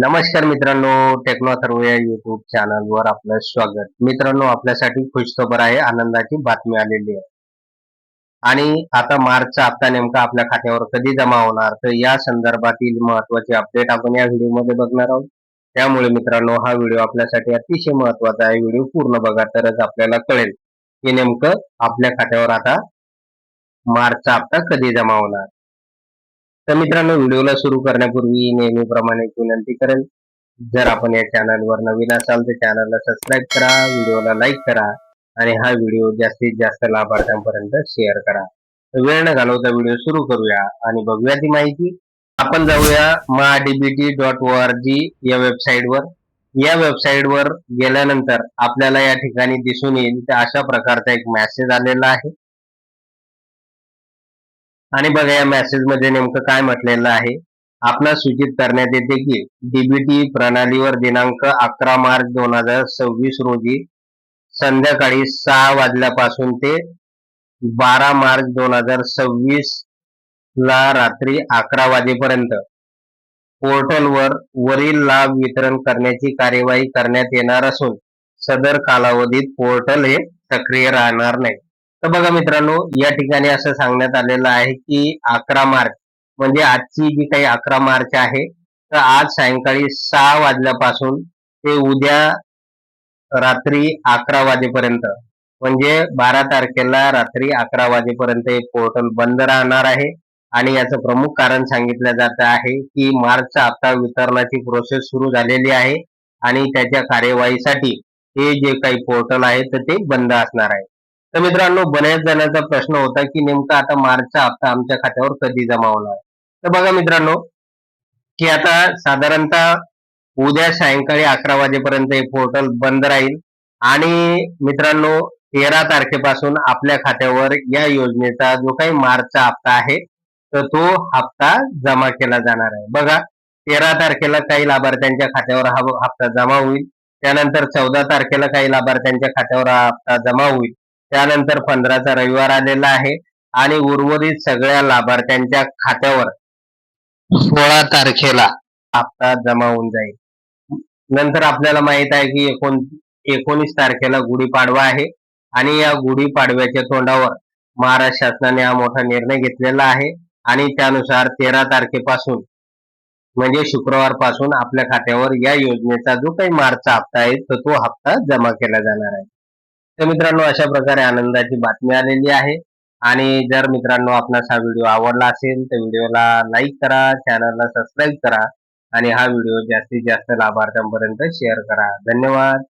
नमस्कार मित्रांनो, टेक्नो अथर्व या युट्यूब चॅनलवर आपलं स्वागत. मित्रांनो, आपल्यासाठी खुशखबर आहे, आनंदाची बातमी आलेली आहे. आणि आता मार्चचा हप्ता नेमका आपल्या खात्यावर कधी जमा होणार, तर या संदर्भातील महत्त्वाचे अपडेट आपण या व्हिडिओमध्ये बघणार आहोत. त्यामुळे मित्रांनो, हा व्हिडिओ आपल्यासाठी अतिशय महत्त्वाचा आहे. व्हिडिओ पूर्ण बघा, तरच आपल्याला कळेल की नेमकं आपल्या खात्यावर आता मार्चचा हप्ता कधी जमा होणार. तर मित्रांनो, व्हिडिओला सुरू करण्यापूर्वी नेहमीप्रमाणे एक विनंती करेल, जर आपण या चॅनलवर नवीन असाल तर चॅनलला सबस्क्राईब करा, व्हिडिओला लाईक करा आणि हा व्हिडिओ जास्तीत जास्त लाभार्थ्यांपर्यंत शेअर करा. तर वेळ न घालवता व्हिडिओ सुरू करूया आणि बघूया ती माहिती. आपण जाऊया maDBT.org या वेबसाईटवर. या वेबसाईटवर गेल्यानंतर आपल्याला या ठिकाणी दिसून येईल तर अशा प्रकारचा एक मेसेज आलेला आहे. आणि बघा या मेसेज मध्ये नेमकं काय म्हटलेलं आहे. आपणास सूचित करण्यात येते की डीबीटी प्रणालीवर दिनांक 11 मार्च 2026 रोजी संध्याकाळी 6 वाजल्यापासून ते 12 मार्च 2026 ला रात्री 11 वाजेपर्यंत पोर्टलवर वरील लाभ वितरण करण्याची कार्यवाही करण्यात येणार असून सदर कालावधीत पोर्टल हे सक्रिय राहणार नाही. तर बघा मित्रांनो, या ठिकाणी असं सांगण्यात आलेलं आहे की 11 मार्च म्हणजे आजची जी काही 11 मार्च आहे, तर आज सायंकाळी 6 वाजल्यापासून ते उद्या रात्री 11 वाजेपर्यंत म्हणजे 12 तारखेला रात्री 11 वाजेपर्यंत हे पोर्टल बंद राहणार आहे. आणि याचं प्रमुख कारण सांगितलं जात आहे की मार्चचा हप्ता वितरणाची प्रोसेस सुरू झालेली आहे आणि त्याच्या कार्यवाहीसाठी हे जे काही पोर्टल आहे तर ते बंद असणार आहे. तर मित्रांनो, बऱ्याच जणांचा प्रश्न होता की नेमका आता मार्चचा हप्ता आमच्या खात्यावर कधी जमा होणार. तर बघा मित्रांनो, की आता साधारणतः उद्या सायंकाळी 11 वाजेपर्यंत हे पोर्टल बंद राहील आणि मित्रांनो 13 तारखेपासून आपल्या खात्यावर या योजनेचा जो काही मार्चचा हप्ता आहे तर तो हप्ता जमा केला जाणार आहे. बघा, 13 तारखेला काही लाभार्थ्यांच्या खात्यावर हा हप्ता जमा होईल. त्यानंतर 14 तारखेला काही लाभार्थ्यांच्या खात्यावर हा हप्ता जमा होईल. त्यानंतर 15चा रविवार आलेला आहे आणि उर्वरित सगळ्या लाभार्थ्यांच्या खात्यावर 16 तारखेला हप्ता जमा होऊन जाईल. नंतर आपल्याला माहित आहे की 19 तारखेला गुढीपाडवा आहे आणि या गुढीपाडव्याच्या तोंडावर महाराष्ट्र शासनाने हा मोठा निर्णय घेतलेला आहे आणि त्यानुसार 13 तारखेपासून म्हणजे शुक्रवार पासून आपल्या खात्यावर या योजनेचा जो काही मार्चचा हप्ता आहे तर तो हप्ता जमा केला जाणार आहे. तर मित्रांनो, अशा प्रकारे आनंदाची बातमी आलेली आहे. आणि जर मित्रांनो आपणास हा व्हिडिओ आवडला असेल तर व्हिडिओला लाईक करा, चॅनलला सबस्क्राईब करा आणि हा व्हिडिओ जास्तीत जास्त लाभार्थ्यांपर्यंत शेअर करा. धन्यवाद.